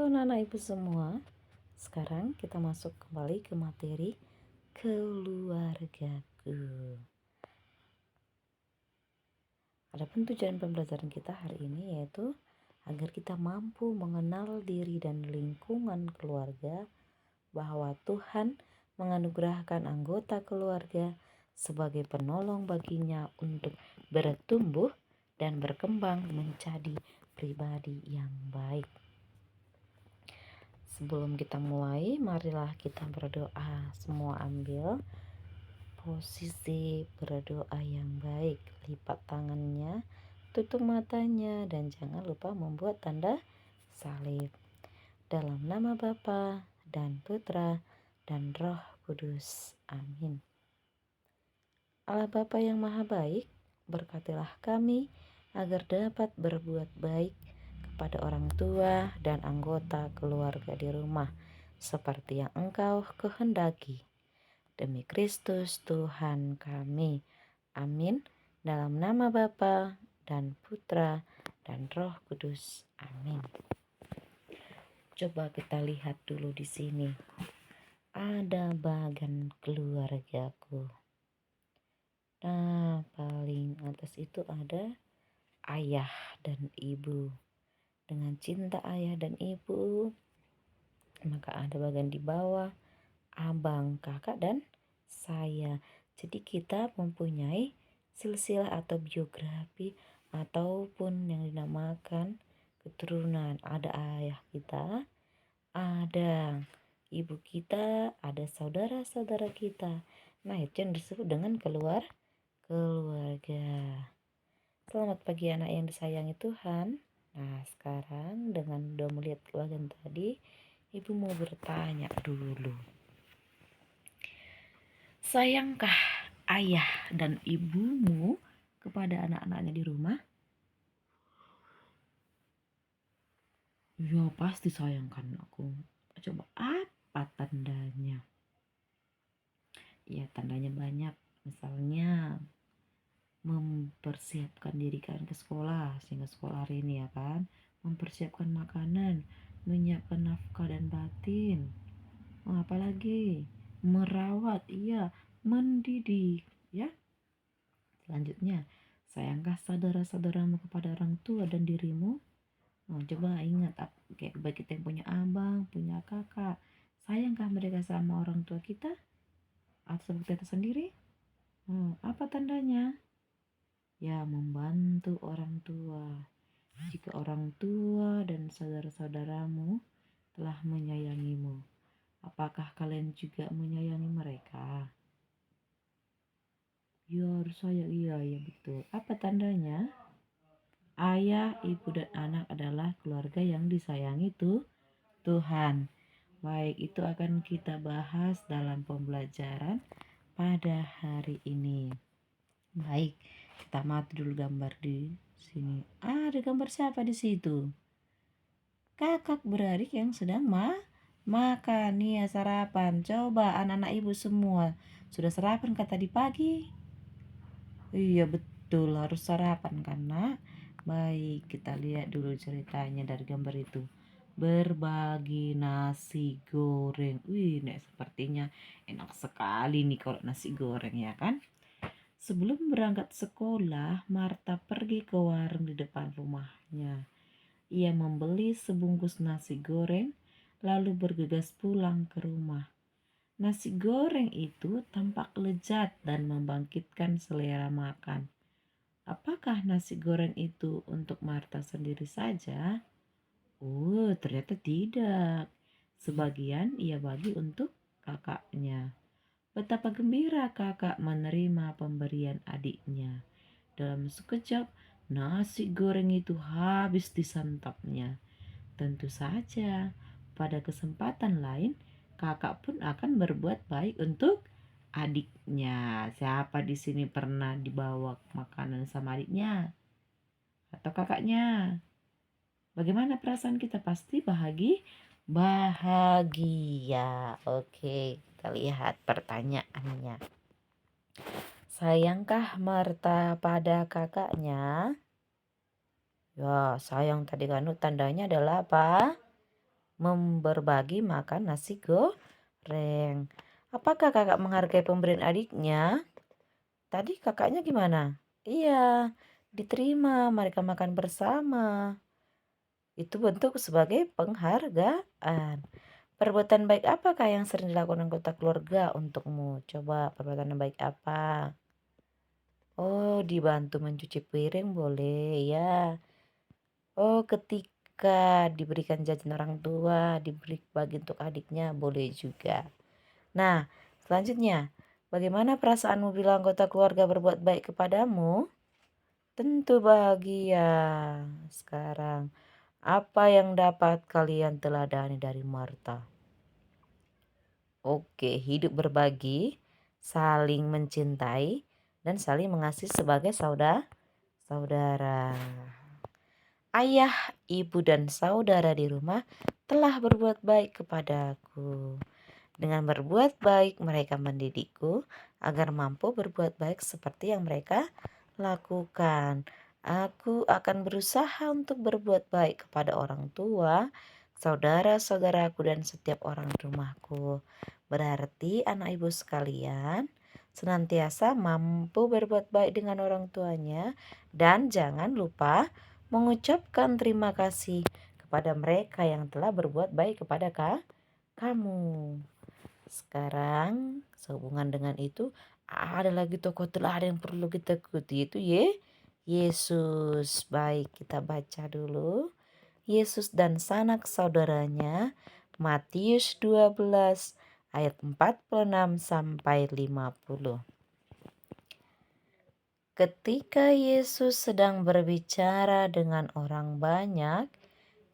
anak-anak ibu semua, sekarang kita masuk kembali ke materi keluargaku. Adapun tujuan pembelajaran kita hari ini yaitu agar kita mampu mengenal diri dan lingkungan keluarga, bahwa Tuhan menganugerahkan anggota keluarga sebagai penolong baginya untuk bertumbuh dan berkembang menjadi pribadi yang baik. Sebelum kita mulai, marilah kita berdoa. Semua ambil posisi berdoa yang baik. Lipat tangannya, tutup matanya, dan jangan lupa membuat tanda salib. Dalam nama Bapa dan Putra dan Roh Kudus. Amin. Allah Bapa yang Maha Baik, berkatilah kami agar dapat berbuat baik kepada orang tua dan anggota keluarga di rumah, seperti yang Engkau kehendaki. Demi Kristus Tuhan kami. Amin. Dalam nama Bapa dan Putra dan Roh Kudus. Amin. Coba kita lihat dulu di sini. Ada bagan keluargaku. Nah, paling atas itu ada ayah dan ibu. Dengan cinta ayah dan ibu, maka ada bagian di bawah abang, kakak, dan saya. Jadi kita mempunyai silsilah atau biografi ataupun yang dinamakan keturunan. Ada ayah kita, ada ibu kita, ada saudara-saudara kita. Nah, itu yang disebut dengan keluarga. Selamat pagi anak yang disayangi Tuhan. Nah, sekarang dengan udah melihat bagian tadi, ibu mau bertanya dulu. Sayangkah ayah dan ibumu kepada anak-anaknya di rumah? Ya, pasti sayangkan aku. Coba apa tandanya? Ya, tandanya banyak. Misalnya mempersiapkan diri kalian ke sekolah sehingga sekolah hari ini ya kan, mempersiapkan makanan, menyiapkan nafkah dan batin, apalagi merawat, iya, mendidik ya. Selanjutnya, sayangkah saudara-saudaramu kepada orang tua dan dirimu? Coba ingat, kayak baik kita yang punya abang, punya kakak, sayangkah mereka sama orang tua kita atau seperti kita sendiri? Apa tandanya? Ya, membantu orang tua. Jika orang tua dan saudara-saudaramu telah menyayangimu, apakah kalian juga menyayangi mereka? Ya, harus sayang. Iya betul. Apa tandanya? Ayah, ibu, dan anak adalah keluarga yang disayangi Tuhan. Baik, itu akan kita bahas dalam pembelajaran pada hari ini. Baik, kita mati dulu gambar di sini. Ada gambar siapa di situ? Kakak beradik yang sedang makan. Nih ya, sarapan. Coba anak-anak ibu semua, sudah sarapan kata di pagi? Iya betul, harus sarapan kan nak? Baik, kita lihat dulu ceritanya dari gambar itu. Berbagi nasi goreng. Wih, nek sepertinya enak sekali nih kalau nasi goreng ya kan? Sebelum berangkat sekolah, Marta pergi ke warung di depan rumahnya. Ia membeli sebungkus nasi goreng, lalu bergegas pulang ke rumah. Nasi goreng itu tampak lezat dan membangkitkan selera makan. Apakah nasi goreng itu untuk Marta sendiri saja? Oh, ternyata tidak. Sebagian ia bagi untuk kakaknya. Betapa gembira kakak menerima pemberian adiknya. Dalam sekejap, nasi goreng itu habis disantapnya. Tentu saja, pada kesempatan lain, kakak pun akan berbuat baik untuk adiknya. Siapa di sini pernah dibawa makanan sama adiknya atau kakaknya? Bagaimana perasaan kita? Pasti bahagia. Oke, kita lihat pertanyaannya. Sayangkah Marta pada kakaknya? Ya, sayang tadi kan tandanya adalah apa? berbagi makan nasi goreng. Apakah kakak menghargai pemberian adiknya? Tadi kakaknya gimana? Iya, diterima, mereka makan bersama. Itu bentuk sebagai penghargaan. Perbuatan baik apakah yang sering dilakukan anggota keluarga untukmu? Coba perbuatan baik apa? Oh, dibantu mencuci piring boleh ya. Oh, ketika diberikan jajan orang tua, diberi bagi untuk adiknya boleh juga. Nah, selanjutnya, bagaimana perasaanmu bila anggota keluarga berbuat baik kepadamu? Tentu bahagia. Sekarang, apa yang dapat kalian teladani dari Marta? Oke, hidup berbagi, saling mencintai, dan saling mengasihi sebagai saudara. Ayah, ibu, dan saudara di rumah telah berbuat baik kepadaku. Dengan berbuat baik, mereka mendidikku agar mampu berbuat baik seperti yang mereka lakukan. Aku akan berusaha untuk berbuat baik kepada orang tua, saudara-saudaraku, dan setiap orang di rumahku. Berarti anak ibu sekalian senantiasa mampu berbuat baik dengan orang tuanya dan jangan lupa mengucapkan terima kasih kepada mereka yang telah berbuat baik kepada kamu. Sekarang sehubungan dengan itu ada lagi tokoh teladan yang perlu kita ikuti, yaitu Yesus. Baik, kita baca dulu. Yesus dan sanak saudaranya, Matius 12 ayat 46 sampai 50. Ketika Yesus sedang berbicara dengan orang banyak,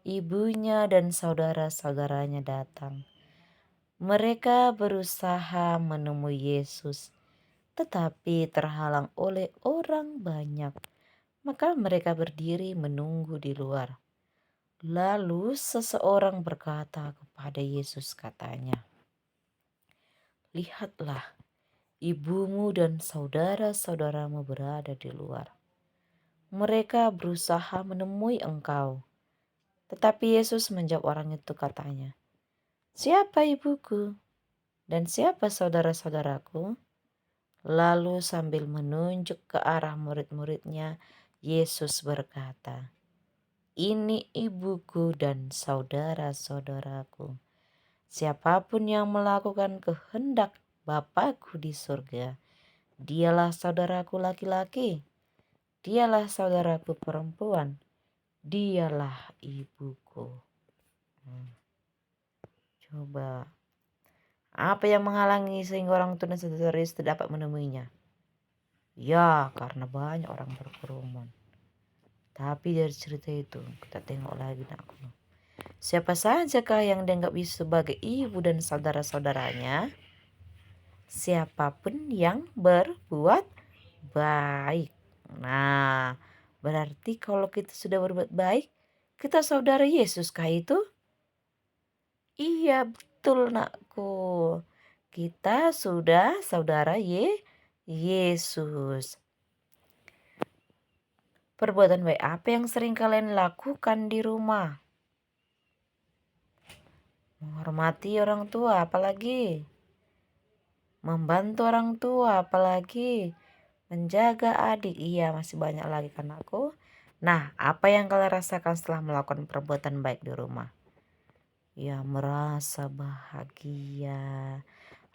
ibunya dan saudara-saudaranya datang. Mereka berusaha menemui Yesus, tetapi terhalang oleh orang banyak. Maka mereka berdiri menunggu di luar. Lalu seseorang berkata kepada Yesus, katanya, "Lihatlah, ibumu dan saudara-saudaramu berada di luar. Mereka berusaha menemui engkau." Tetapi Yesus menjawab orang itu, katanya, "Siapa ibuku dan siapa saudara-saudaraku?" Lalu sambil menunjuk ke arah murid-muridnya, Yesus berkata, "Ini ibuku dan saudara-saudaraku. Siapapun yang melakukan kehendak Bapakku di surga, dialah saudaraku laki-laki, dialah saudaraku perempuan, dialah ibuku." Coba, apa yang menghalangi sehingga orang tua dan saudara Yesus tidak dapat menemuinya? Ya, karena banyak orang berkerumun. Tapi dari cerita itu kita tengok lagi, nakku. Siapa sajakah yang dianggap Yesus sebagai ibu dan saudara-saudaranya? Siapapun yang berbuat baik. Nah, berarti kalau kita sudah berbuat baik, kita saudara Yesus kah itu? Iya, betul nakku. Kita sudah saudara Yesus. Perbuatan baik apa yang sering kalian lakukan di rumah? Menghormati orang tua, apalagi membantu orang tua, apalagi menjaga adik. Iya, masih banyak lagi kan aku. Nah, apa yang kalian rasakan setelah melakukan perbuatan baik di rumah? Ya, merasa bahagia.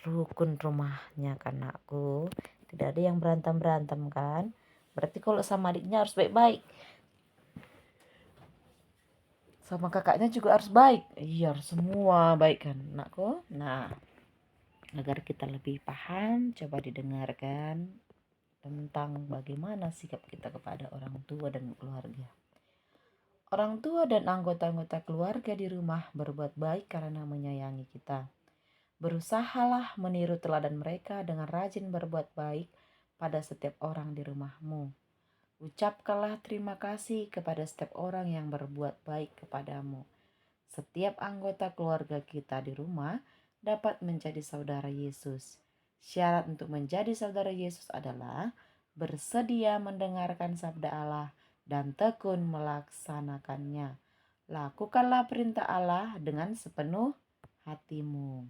Rukun rumahnya kan aku. Tidak ada yang berantem-berantem kan. Berarti kalau sama adiknya harus baik-baik. Sama kakaknya juga harus baik. Iya, harus semua baik kan anakku. Nah, agar kita lebih paham, coba didengarkan tentang bagaimana sikap kita kepada orang tua dan keluarga. Orang tua dan anggota-anggota keluarga di rumah berbuat baik karena menyayangi kita. Berusahalah meniru teladan mereka dengan rajin berbuat baik pada setiap orang di rumahmu. Ucapkanlah terima kasih kepada setiap orang yang berbuat baik kepadamu. Setiap anggota keluarga kita di rumah dapat menjadi saudara Yesus. Syarat untuk menjadi saudara Yesus adalah bersedia mendengarkan sabda Allah dan tekun melaksanakannya. Lakukanlah perintah Allah dengan sepenuh hatimu.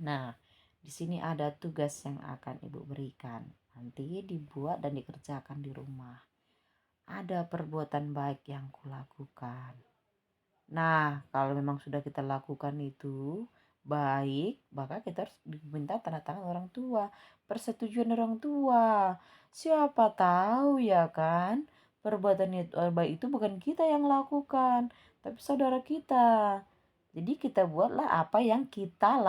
Nah, di sini ada tugas yang akan Ibu berikan. Nanti dibuat dan dikerjakan di rumah. Ada perbuatan baik yang kulakukan. Nah, kalau memang sudah kita lakukan itu baik, maka kita harus diminta tanda tangan orang tua, persetujuan orang tua. Siapa tahu ya kan, perbuatan baik itu bukan kita yang lakukan, tapi saudara kita. Jadi kita buatlah apa yang kita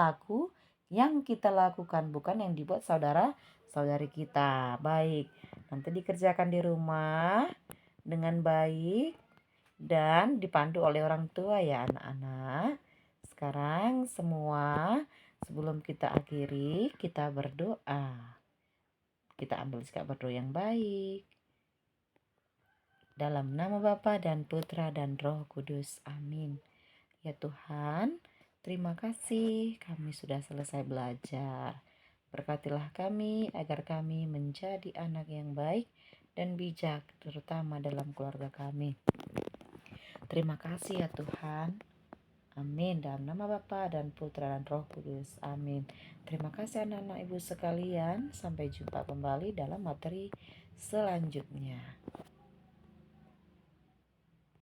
lakukan, bukan yang dibuat saudara-saudari kita. Baik, nanti dikerjakan di rumah dengan baik dan dipandu oleh orang tua ya anak-anak. Sekarang semua sebelum kita akhiri, kita berdoa. Kita ambil sikap berdoa yang baik. Dalam nama Bapa dan Putra dan Roh Kudus. Amin. Ya Tuhan, terima kasih kami sudah selesai belajar. Berkatilah kami agar kami menjadi anak yang baik dan bijak, terutama dalam keluarga kami. Terima kasih ya Tuhan. Amin. Dalam nama Bapa dan Putra dan Roh Kudus. Amin. Terima kasih anak-anak ibu sekalian. Sampai jumpa kembali dalam materi selanjutnya.